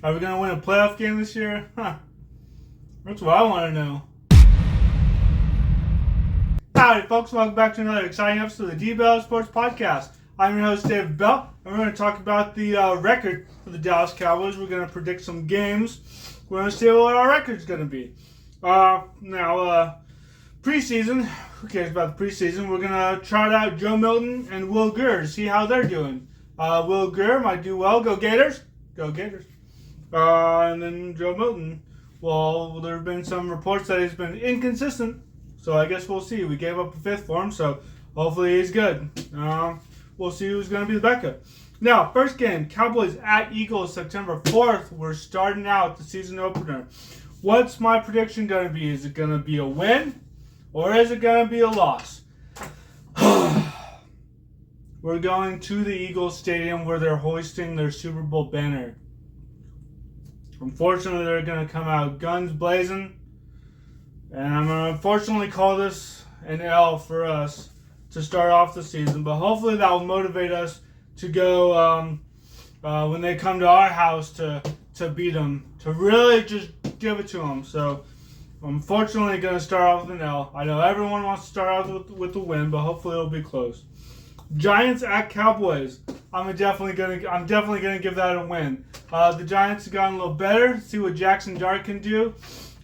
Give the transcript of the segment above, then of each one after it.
Are we going to win a playoff game this year? Huh. That's what I want to know. Howdy, folks. Welcome back to another exciting episode of the D-Bell Sports Podcast. I'm your host, David Bell, and we're going to talk about the record for the Dallas Cowboys. We're going to predict some games. We're going to see what our record's going to be. Preseason, who cares about the preseason? We're going to trot out Joe Milton and Will Grier to see how they're doing. Will Grier might do well. Go Gators. Go Gators. And then Joe Milton, well, there have been some reports that he's been inconsistent. So I guess we'll see. We gave up a fifth for him, so hopefully he's good. We'll see who's going to be the backup. Now, first game, Cowboys at Eagles, September 4th. We're starting out the season opener. What's my prediction going to be? Is it going to be a win or is it going to be a loss? We're going to the Eagles Stadium where they're hoisting their Super Bowl banner. Unfortunately, they're going to come out guns blazing. And I'm going to unfortunately call this an L for us to start off the season. But hopefully that will motivate us to go when they come to our house to beat them. To really just give it to them. So, unfortunately, going to start off with an L. I know everyone wants to start off with a win, but hopefully it'll be close. Giants at Cowboys. I'm definitely gonna give that a win. The Giants have gotten a little better. See what Jackson Dart can do.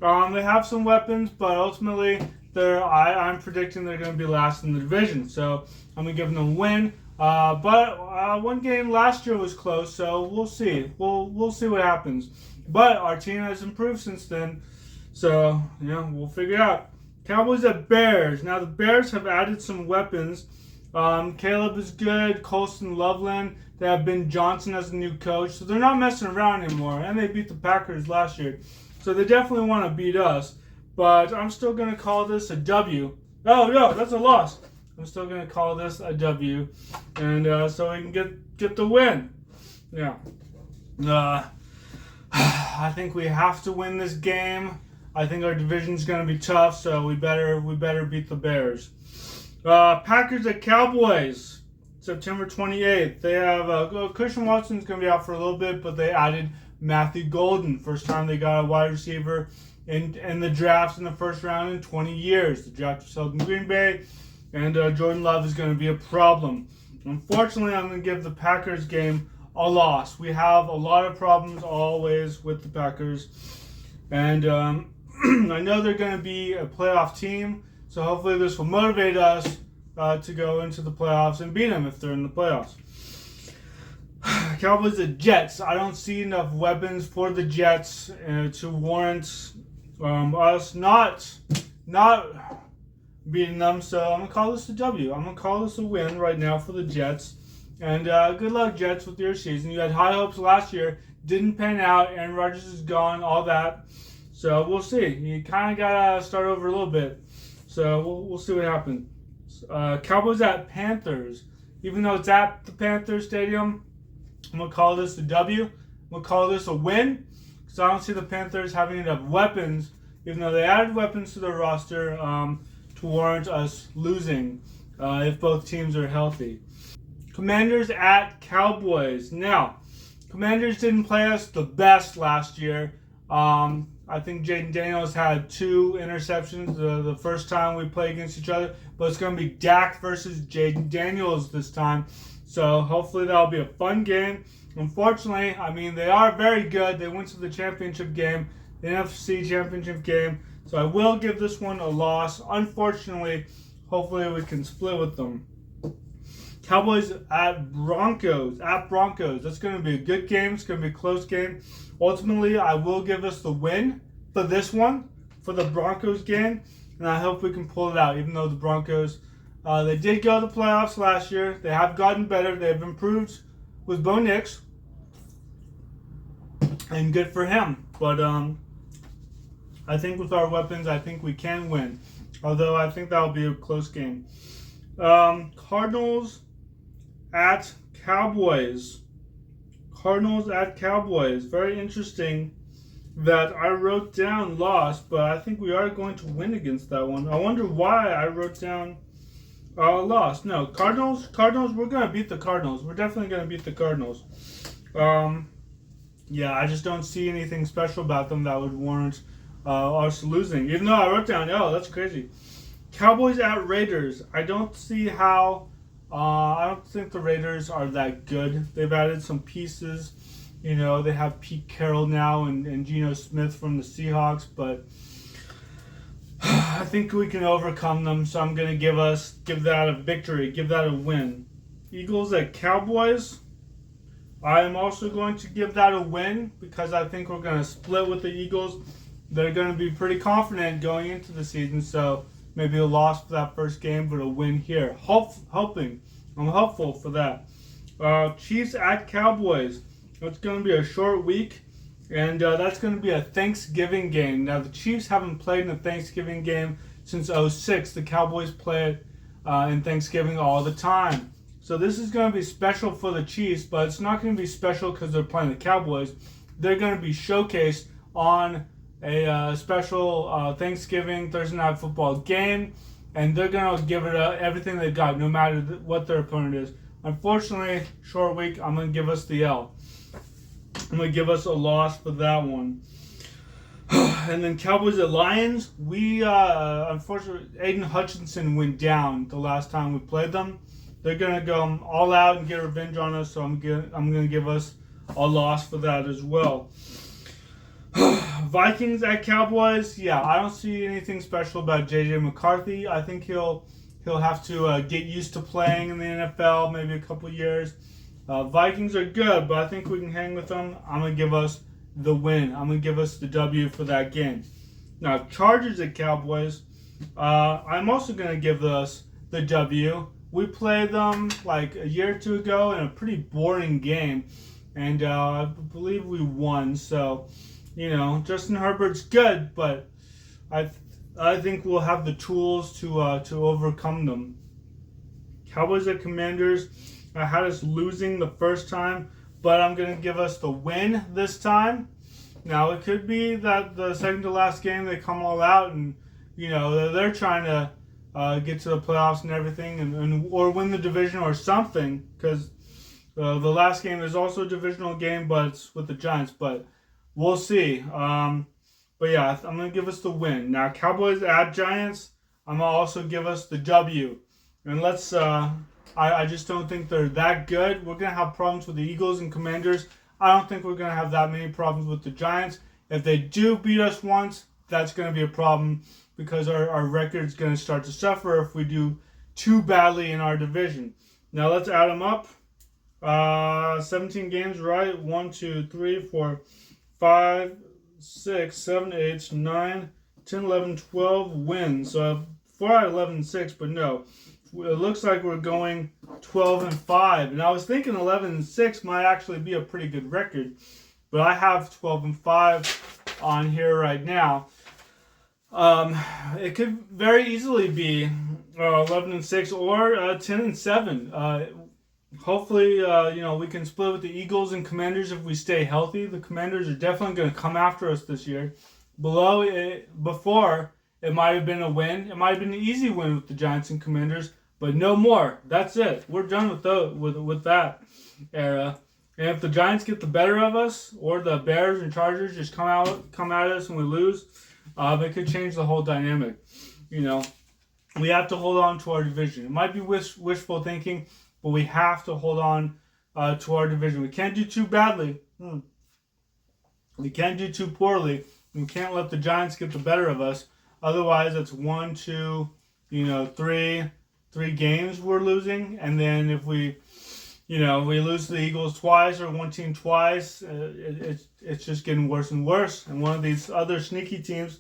They have some weapons, but ultimately, I'm predicting they're going to be last in the division. So I'm going to give them a win. But one game last year was close, so we'll see. We'll see what happens. But our team has improved since then, so we'll figure it out. Cowboys at Bears. Now the Bears have added some weapons. Caleb is good. Colston Loveland. They have Ben Johnson as the new coach, so they're not messing around anymore. And they beat the Packers last year. So they definitely want to beat us, but I'm still going to call this a W. Oh, no, that's a loss. I'm still going to call this a W, and so we can get the win. Yeah. I think we have to win this game. I think our division's going to be tough, so we better beat the Bears. Packers at Cowboys, September 28th. They have Christian Watson's going to be out for a little bit, but they added Matthew Golden. First time they got a wide receiver in the drafts in the first round in 20 years. The draft was held in Green Bay, and Jordan Love is going to be a problem. Unfortunately, I'm going to give the Packers game a loss. We have a lot of problems always with the Packers, and I know they're going to be a playoff team, so hopefully this will motivate us to go into the playoffs and beat them if they're in the playoffs. Cowboys at Jets. I don't see enough weapons for the Jets to warrant us not beating them. So I'm going to call this a W. I'm going to call this a win right now for the Jets. And good luck, Jets, with your season. You had high hopes last year. Didn't pan out. Aaron Rodgers is gone. All that. So we'll see. You kind of got to start over a little bit. So we'll see what happens. Cowboys at Panthers. Even though it's at the Panthers Stadium, I'm going to call this a W. I'm going to call this a win because I don't see the Panthers having enough weapons, even though they added weapons to their roster, to warrant us losing if both teams are healthy. Commanders at Cowboys. Now, Commanders didn't play us the best last year. I think Jaden Daniels had 2 interceptions the first time we played against each other, but it's going to be Dak versus Jaden Daniels this time. So hopefully that'll be a fun game. Unfortunately, they are very good. They went to the championship game, the NFC Championship Game. So I will give this one a loss. Unfortunately, hopefully we can split with them. Cowboys at Broncos. That's going to be a good game. It's going to be a close game. Ultimately, I will give us the win for this one, for the Broncos game. And I hope we can pull it out, even though the Broncos, they did go to the playoffs last year. They have gotten better. They have improved with Bo Nix. And good for him. But I think with our weapons, I think we can win. Although I think that'll be a close game. Cardinals at Cowboys. Very interesting that I wrote down loss, but I think we are going to win against that one. I wonder why I wrote down loss. No, Cardinals, we're going to beat the Cardinals. We're definitely going to beat the Cardinals. yeah, I just don't see anything special about them that would warrant us losing. Even though I wrote down, oh, that's crazy. Cowboys at Raiders. I don't see how. I don't think the Raiders are that good. They've added some pieces. They have Pete Carroll now and Geno Smith from the Seahawks, but I think we can overcome them. So I'm gonna give that a victory, give that a win. Eagles at Cowboys. I am also going to give that a win because I think we're going to split with the Eagles. They're going to be pretty confident going into the season, so maybe a loss for that first game, but a win here. I'm hopeful for that. Chiefs at Cowboys. It's going to be a short week, and that's going to be a Thanksgiving game. Now, the Chiefs haven't played in a Thanksgiving game since '06. The Cowboys play it in Thanksgiving all the time. So this is going to be special for the Chiefs, but it's not going to be special because they're playing the Cowboys. They're going to be showcased on a special Thanksgiving Thursday Night Football game, and they're going to give it everything they've got, no matter what their opponent is. Unfortunately, short week, I'm going to give us the L. I'm going to give us a loss for that one. And then Cowboys at Lions, unfortunately, Aiden Hutchinson went down the last time we played them. They're going to go all out and get revenge on us, so I'm going to give us a loss for that as well. Vikings at Cowboys, yeah, I don't see anything special about J.J. McCarthy. I think he'll have to get used to playing in the NFL, maybe a couple years. Vikings are good, but I think we can hang with them. I'm going to give us the win. I'm going to give us the W for that game. Now, Chargers at Cowboys, I'm also going to give us the W. We played them like a year or two ago in a pretty boring game, and I believe we won. So, Justin Herbert's good, but I think we'll have the tools to overcome them. Cowboys at Commanders. I had us losing the first time, but I'm going to give us the win this time. Now, it could be that the second to last game they come all out and, they're trying to get to the playoffs and everything, or win the division or something, because the last game is also a divisional game, but it's with the Giants, but we'll see. But yeah, I'm going to give us the win. Now, Cowboys at Giants, I'm going to also give us the W. And I just don't think they're that good. We're going to have problems with the Eagles and Commanders. I don't think we're going to have that many problems with the Giants. If they do beat us once, that's going to be a problem because our record's going to start to suffer if we do too badly in our division. Now, let's add them up. 17 games, right? 1, 2, 3, 4, 5, 6, 7, 8, 9, 10, 11, 12 wins. So 4 out of 11 and 6, but no. It looks like we're going 12 and 5. And I was thinking 11 and 6 might actually be a pretty good record. But I have 12 and 5 on here right now. It could very easily be 11 and 6 or 10 and 7. Hopefully, we can split with the Eagles and Commanders if we stay healthy. The Commanders are definitely going to come after us this year. Before, it might have been a win. It might have been an easy win with the Giants and Commanders, but no more. That's it. We're done with that era. And if the Giants get the better of us, or the Bears and Chargers just come at us and we lose, it could change the whole dynamic. We have to hold on to our division. It might be wishful thinking, but we have to hold on to our division. We can't do too badly. We can't do too poorly. We can't let the Giants get the better of us. Otherwise, it's 1, 2, 3 games we're losing. And then if we lose to the Eagles twice or one team twice, it's just getting worse and worse. And one of these other sneaky teams,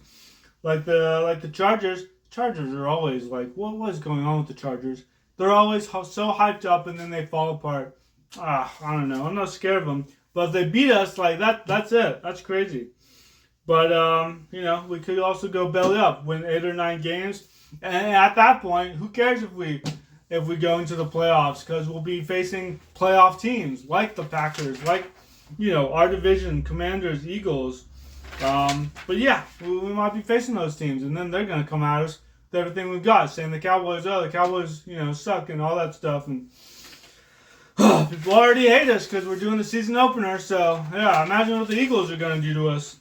like the Chargers are always like, what is going on with the Chargers? They're always so hyped up and then they fall apart. I don't know. I'm not scared of them. But if they beat us like that, that's it. That's crazy. But, we could also go belly up, win 8 or 9 games. And at that point, who cares if we go into the playoffs? Because we'll be facing playoff teams like the Packers, like, our division, Commanders, Eagles. But yeah, we might be facing those teams. And then they're going to come at us with everything we've got, saying the Cowboys suck and all that stuff. And People already hate us because we're doing the season opener. So yeah, imagine what the Eagles are gonna do to us.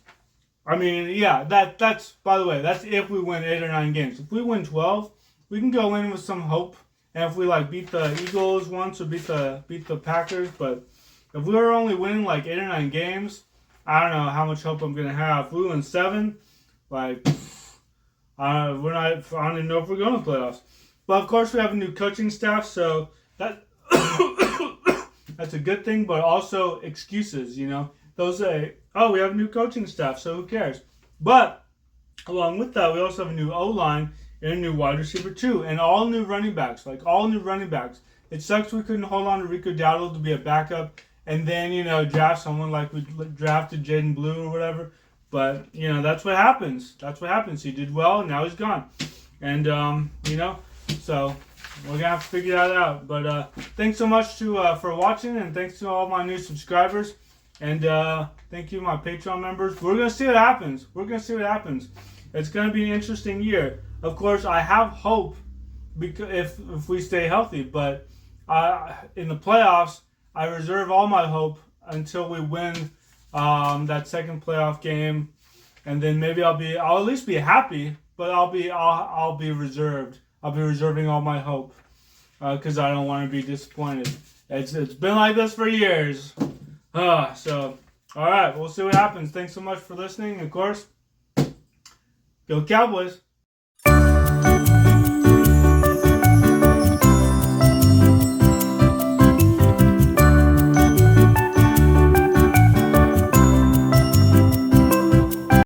I mean, yeah, that's by the way, that's if we win 8 or 9 games. If we win 12, we can go in with some hope. And if we like beat the Eagles once or beat the Packers, but if we were only winning like 8 or 9 games, I don't know how much hope I'm gonna have. If we win 7, like I don't even know if we're going to playoffs. But of course, we have a new coaching staff, so that that's a good thing. But also excuses, They'll say, "Oh, we have a new coaching staff, so who cares?" But along with that, we also have a new O-line and a new wide receiver too, and all new running backs, like all new running backs. It sucks we couldn't hold on to Rico Dowdle to be a backup, and then draft someone like we drafted Jaden Blue or whatever. But that's what happens. That's what happens. He did well, and now he's gone. And so we're gonna have to figure that out. But thanks so much for watching, and thanks to all my new subscribers, and thank you my Patreon members. We're gonna see what happens. It's gonna be an interesting year. Of course, I have hope because if we stay healthy, but in the playoffs, I reserve all my hope until we win that second playoff game, and then maybe I'll at least be happy, but I'll be reserved. I'll be reserving all my hope because I don't want to be disappointed. It's been like this for years. So all right, we'll see what happens. Thanks so much for listening. Of course, go Cowboys.